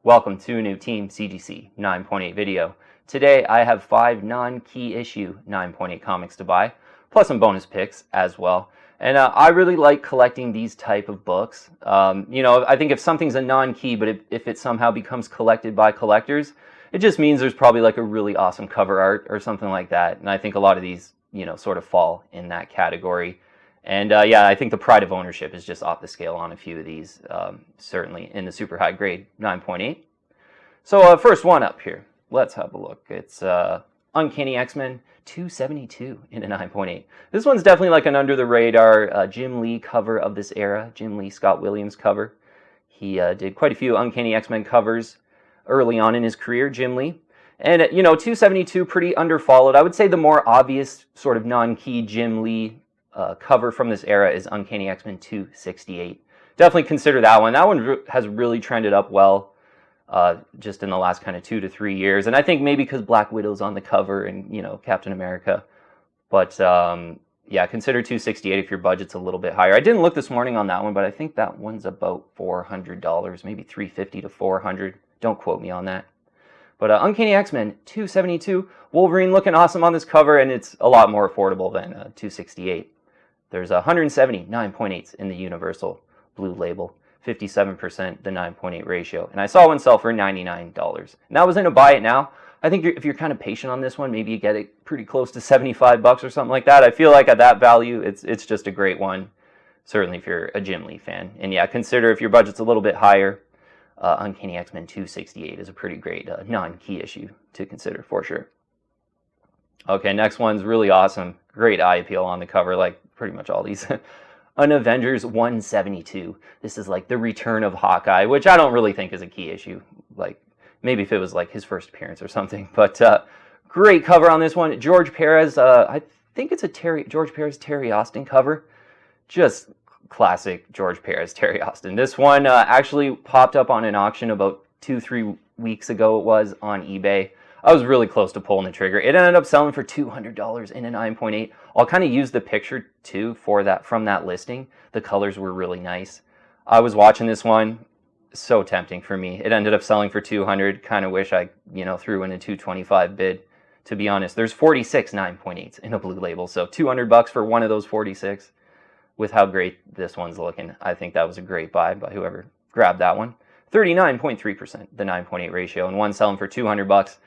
Welcome to a new Team CGC 9.8 video. Today I have 5 non-key issue 9.8 comics to buy, plus some bonus picks as well. And I really like collecting these type of books. I think if something's a non-key, but if it somehow becomes collected by collectors, it just means there's probably like a really awesome cover art or something like that. And I think a lot of these, sort of fall in that category. And yeah, I think the pride of ownership is just off the scale on a few of these, certainly in the super high grade 9.8. So first one up here, let's have a look. It's Uncanny XMen 272 in a 9.8. This one's definitely like an under the radar Jim Lee cover of this era, Jim Lee Scott Williams cover. He did quite a few Uncanny X-Men covers early on in his career, Jim Lee. And 272 pretty underfollowed. I would say the more obvious sort of non-key Jim Lee cover from this era is Uncanny X-Men 268. Definitely consider that one. That one has really trended up well just in the last kind of 2 to 3 years. And I think maybe because Black Widow's on the cover and, Captain America. But yeah, consider 268 if your budget's a little bit higher. I didn't look this morning on that one, but I think that one's about $400, maybe $350 to $400. Don't quote me on that. But Uncanny X-Men 272, Wolverine looking awesome on this cover, and it's a lot more affordable than 268. There's 170 9.8s in the Universal Blue Label, 57% the 9.8 ratio. And I saw one sell for $99. And that was in a buy it now. I think if you're kind of patient on this one, maybe you get it pretty close to $75 or something like that. I feel like at that value, it's just a great one, certainly if you're a Jim Lee fan. And yeah, consider if your budget's a little bit higher, Uncanny X-Men 268 is a pretty great non-key issue to consider for sure. Okay, next one's really awesome. Great eye appeal on the cover, like pretty much all these. An Avengers 172. This is like the return of Hawkeye, which I don't really think is a key issue. Like maybe if it was like his first appearance or something. But great cover on this one. George Perez, I think it's a George Perez Terry Austin cover. Just classic George Perez Terry Austin. This one actually popped up on an auction about 2-3 weeks ago. It was on eBay. I was really close to pulling the trigger. It ended up selling for $200 in a 9.8. I'll kind of use the picture too for that from that listing. The colors were really nice. I was watching this one, so tempting for me. It ended up selling for $200. Kind of wish I, threw in a $225 bid. To be honest, there's 46 9.8s in a blue label, so $200 for one of those 46. With how great this one's looking, I think that was a great buy by whoever grabbed that one. 39.3% the 9.8 ratio, and one selling for $200.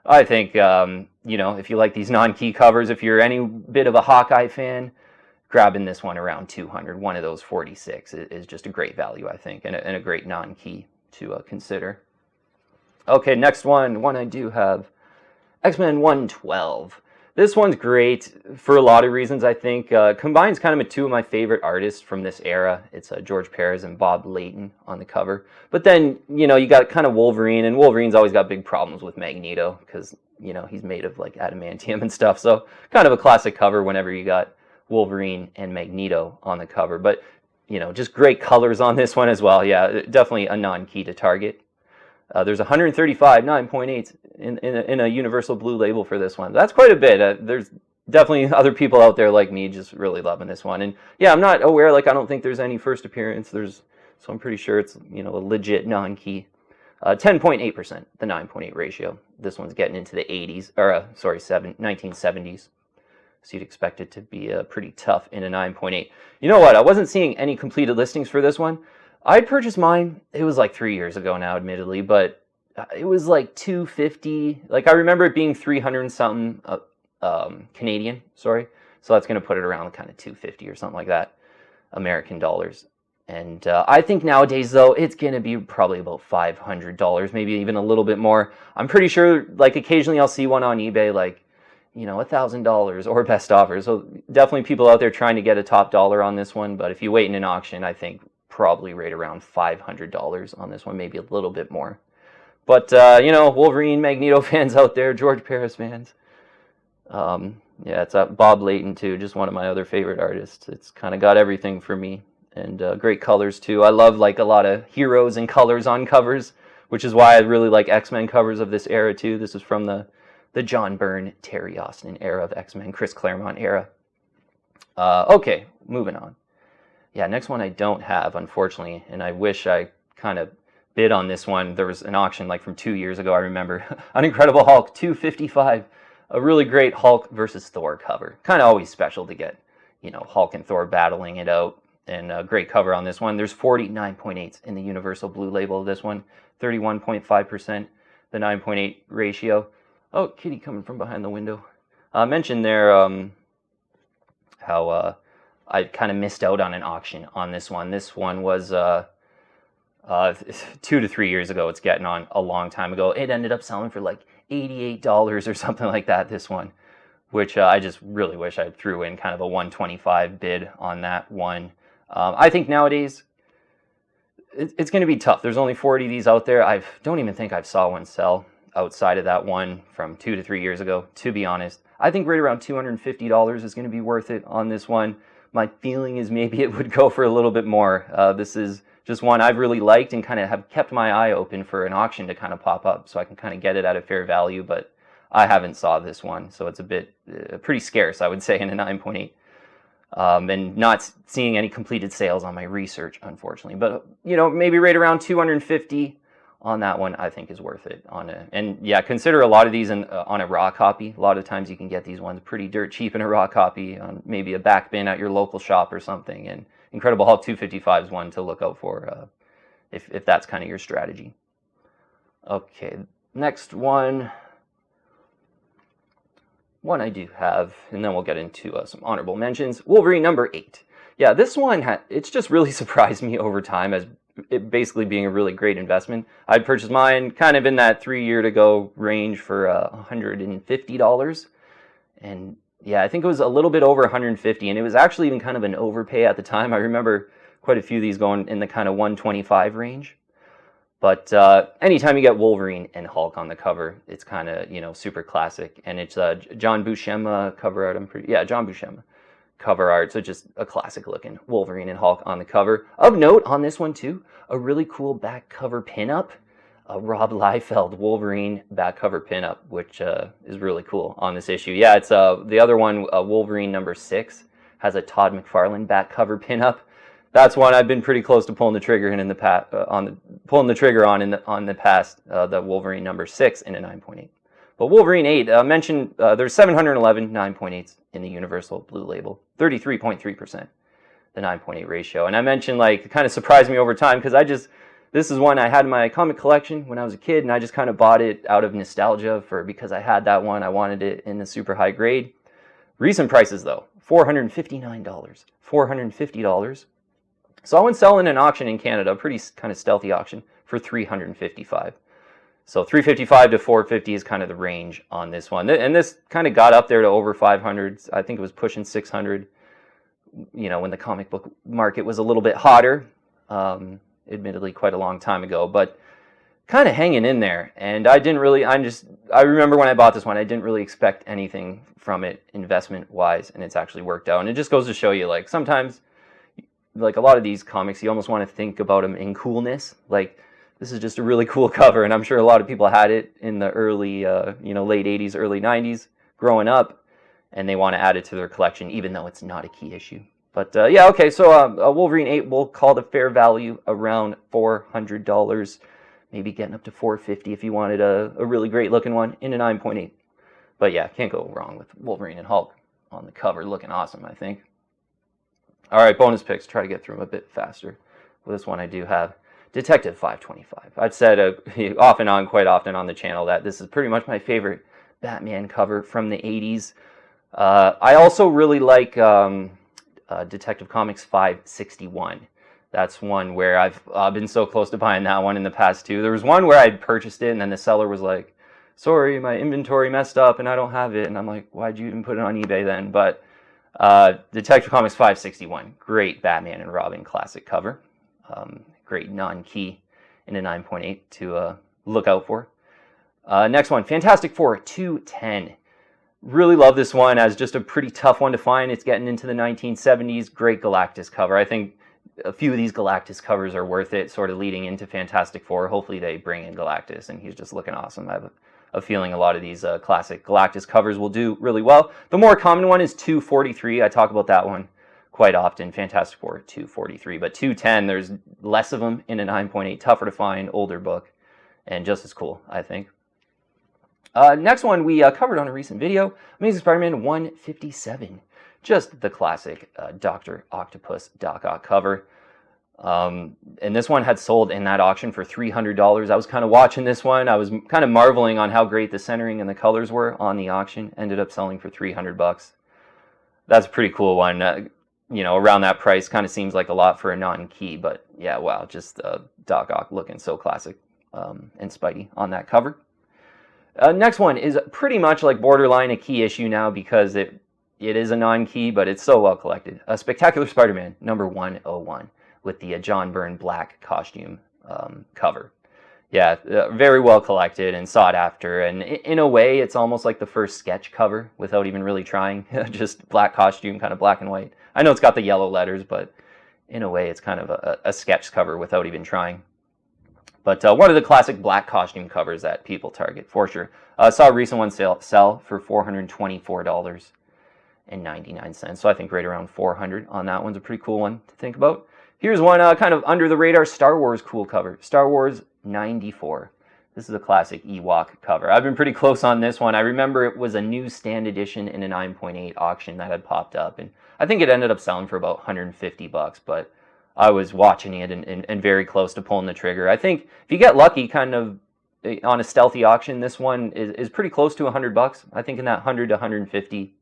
I think, if you like these non-key covers, if you're any bit of a Hawkeye fan, grabbing this one around 200, one of those 46 is just a great value, I think, and a great non-key to consider. Okay, next one I do have, X-Men 112. This one's great for a lot of reasons, I think. Combines kind of two of my favorite artists from this era. It's George Perez and Bob Layton on the cover. But then, you got kind of Wolverine, and Wolverine's always got big problems with Magneto because, he's made of like adamantium and stuff. So kind of a classic cover whenever you got Wolverine and Magneto on the cover. But, just great colors on this one as well. Yeah, definitely a non-key to target. There's 135 9.8s in a Universal Blue label for this one. That's quite a bit. There's definitely other people out there like me just really loving this one. And yeah, I'm not aware, I don't think there's any first appearance. So I'm pretty sure it's, a legit non-key. 10.8% the 9.8 ratio. This one's getting into the 80s, or 1970s. So you'd expect it to be pretty tough in a 9.8. You know what? I wasn't seeing any completed listings for this one. I'd purchased mine, it was like 3 years ago now, admittedly, but it was like $250. I remember it being 300 and something Canadian, sorry. So that's going to put it around kind of $250 or something like that, American dollars. And I think nowadays, though, it's going to be probably about $500, maybe even a little bit more. I'm pretty sure, occasionally I'll see one on eBay, $1,000 or best offer. So definitely people out there trying to get a top dollar on this one. But if you wait in an auction, I think probably right around $500 on this one, maybe a little bit more. But, Wolverine, Magneto fans out there, George Perez fans. Yeah, it's Bob Layton, too, just one of my other favorite artists. It's kind of got everything for me. And great colors, too. I love, a lot of heroes and colors on covers, which is why I really like X-Men covers of this era, too. This is from the John Byrne, Terry Austin era of X-Men, Chris Claremont era. Okay, moving on. Yeah, next one I don't have, unfortunately, and I wish I kind of bid on this one. There was an auction like from 2 years ago, I remember. An Incredible Hulk 255, a really great Hulk versus Thor cover. Kind of always special to get, you know, Hulk and Thor battling it out. And a great cover on this one. There's 40 9.8s in the Universal Blue label of this one. 31.5%, the 9.8 ratio. Oh, kitty coming from behind the window. I mentioned there how I kind of missed out on an auction on this one. This one was 2 to 3 years ago. It's getting on a long time ago. It ended up selling for like $88 or something like that, this one, which I just really wish I threw in kind of a 125 bid on that one. I think nowadays it's going to be tough. There's only 40 of these out there. I don't even think I've saw one sell outside of that one from 2 to 3 years ago, to be honest. I think right around $250 is going to be worth it on this one. My feeling is maybe it would go for a little bit more. This is just one I've really liked and kind of have kept my eye open for an auction to kind of pop up so I can kind of get it at a fair value, but I haven't saw this one, so it's a bit pretty scarce, I would say, in a 9.8. And not seeing any completed sales on my research, unfortunately. But, you know, maybe right around 250 on that one, I think is worth it. And yeah, consider a lot of these on a raw copy. A lot of times you can get these ones pretty dirt cheap in a raw copy on maybe a back bin at your local shop or something. And Incredible Hulk 255 is one to look out for if that's kind of your strategy. Okay, next one. One I do have, and then we'll get into some honorable mentions. Wolverine number 8. Yeah, this one, it's just really surprised me over time as it basically being a really great investment. I'd purchased mine kind of in that 3 year to go range for $150. And yeah, I think it was a little bit over 150, and it was actually even kind of an overpay at the time. I remember quite a few of these going in the kind of 125 range. But anytime you get Wolverine and Hulk on the cover, it's kind of, you know, super classic. And it's John Buscema cover art. John Buscema cover art. So just a classic looking Wolverine and Hulk on the cover. Of note on this one too, a really cool back cover pinup, a Rob Liefeld Wolverine back cover pinup, which is really cool on this issue. Yeah, it's the other one, Wolverine number 6, has a Todd McFarlane back cover pinup. That's one I've been pretty close to pulling the trigger in the past. The Wolverine number 6 in a 9.8. But Wolverine 8 mentioned there's 711 9.8s in the Universal Blue label, 33.3%, the 9.8 ratio. And I mentioned like it kind of surprised me over time because this is one I had in my comic collection when I was a kid, and I just kind of bought it out of nostalgia because I had that one. I wanted it in the super high grade. Recent prices though, $459, $450. Saw one sell in an auction in Canada, a pretty kind of stealthy auction, for $355. So $355 to $450 is kind of the range on this one. And this kind of got up there to over 500. I think it was pushing 600, you know, when the comic book market was a little bit hotter. Admittedly, quite a long time ago, but kind of hanging in there. And I remember when I bought this one, I didn't really expect anything from it investment-wise, and it's actually worked out. And it just goes to show you, like, sometimes like a lot of these comics, you almost want to think about them in coolness. Like, this is just a really cool cover, and I'm sure a lot of people had it in the early, late 80s, early 90s, growing up, and they want to add it to their collection, even though it's not a key issue. But yeah, okay, so a Wolverine 8 we'll call the fair value around $400, maybe getting up to $450 if you wanted a really great looking one in a 9.8. But yeah, can't go wrong with Wolverine and Hulk on the cover, looking awesome, I think. All right, bonus picks. Try to get through them a bit faster. Well, this one I do have. Detective 525. I've said quite often on the channel that this is pretty much my favorite Batman cover from the 80s. I also really like Detective Comics 561. That's one where I've been so close to buying that one in the past too. There was one where I'd purchased it and then the seller was like, sorry, my inventory messed up and I don't have it. And I'm like, why'd you even put it on eBay then? But Detective Comics 561, great Batman and Robin classic cover. Great non-key in a 9.8 to look out for. Next one, Fantastic Four 210. Really love this one as just a pretty tough one to find. It's getting into the 1970s. Great Galactus cover. I think a few of these Galactus covers are worth it, sort of leading into Fantastic Four. Hopefully they bring in Galactus, and he's just looking awesome. I have a feeling a lot of these classic Galactus covers will do really well. The more common one is 243. I talk about that one quite often. Fantastic Four 243, but 210, there's less of them in a 9.8, tougher to find, older book, and just as cool, I think. Next one we covered on a recent video, Amazing Spider-Man 157. Just the classic Dr. Octopus Doc Ock cover. And this one had sold in that auction for $300. I was kind of watching this one. I was kind of marveling on how great the centering and the colors were on the auction. Ended up selling for $300. That's a pretty cool one. You know, around that price kind of seems like a lot for a non-key, but yeah, wow, just Doc Ock looking so classic and Spidey on that cover. Next one is pretty much like borderline a key issue now because it is a non-key, but it's so well collected. A Spectacular Spider-Man number 101 with the John Byrne black costume cover. Yeah, very well collected and sought after, and in a way it's almost like the first sketch cover without even really trying. Just black costume, kind of black and white. I know it's got the yellow letters, but in a way it's kind of a sketch cover without even trying. But one of the classic black costume covers that people target, for sure. Saw a recent one sell for $424.99, so I think right around $400 on that one's a pretty cool one to think about. Here's one kind of under the radar Star Wars cool cover, Star Wars 94. This is a classic Ewok cover. I've been pretty close on this one. I remember it was a newsstand edition in a 9.8 auction that had popped up, and I think it ended up selling for about $150, but I was watching it and very close to pulling the trigger. I think if you get lucky kind of on a stealthy auction, this one is pretty close to $100. I think in that 100 to 150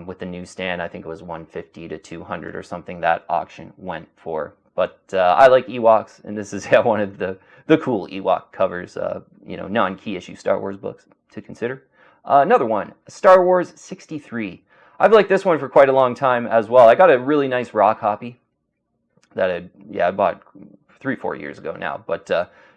with the newsstand, I think it was 150 to 200 or something that auction went for. But I like Ewoks, and this is one of the cool Ewok covers, you know, non-key issue Star Wars books to consider. Another one, Star Wars 63. I've liked this one for quite a long time as well. I got a really nice raw copy that I bought 3-4 years ago now, but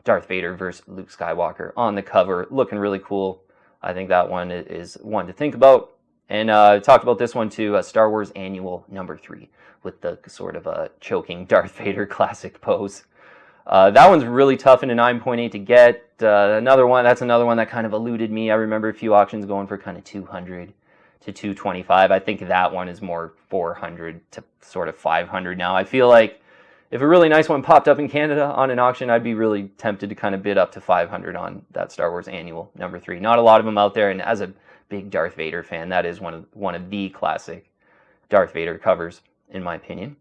Darth Vader versus Luke Skywalker on the cover, looking really cool. I think that one is one to think about. And I talked about this one too, Star Wars Annual number 3 with the sort of a choking Darth Vader classic pose. That one's really tough in a 9.8 to get. Another one that kind of eluded me. I remember a few auctions going for kind of 200 to 225. I think that one is more 400 to sort of 500 now. I feel like if a really nice one popped up in Canada on an auction, I'd be really tempted to kind of bid up to 500 on that Star Wars Annual number 3. Not a lot of them out there, and as a big Darth Vader fan, that is one of the classic Darth Vader covers, in my opinion.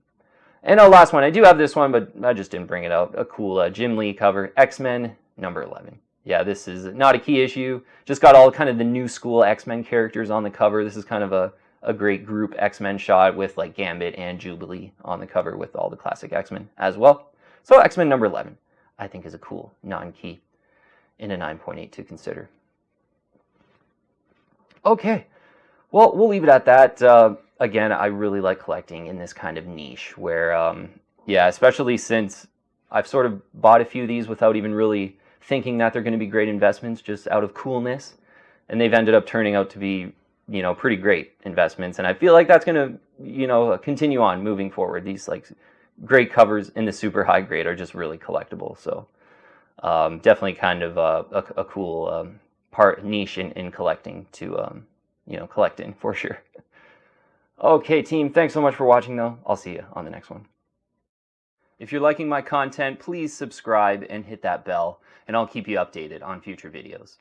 And last one, I do have this one, but I just didn't bring it out. A cool Jim Lee cover, XMen number 11. Yeah, this is not a key issue. Just got all kind of the new school X-Men characters on the cover. This is kind of a great group X-Men shot with like Gambit and Jubilee on the cover with all the classic X-Men as well. So XMen number 11, I think, is a cool non-key in a 9.8 to consider. Okay, well, we'll leave it at that. Again, I really like collecting in this kind of niche where, yeah, especially since I've sort of bought a few of these without even really thinking that they're going to be great investments, just out of coolness, and they've ended up turning out to be, you know, pretty great investments. And I feel like that's going to, you know, continue on moving forward. These like great covers in the super high grade are just really collectible. So definitely kind of a cool niche in collecting to, you know, collect in for sure. Okay, team, thanks so much for watching, though. I'll see you on the next one. If you're liking my content, please subscribe and hit that bell, and I'll keep you updated on future videos.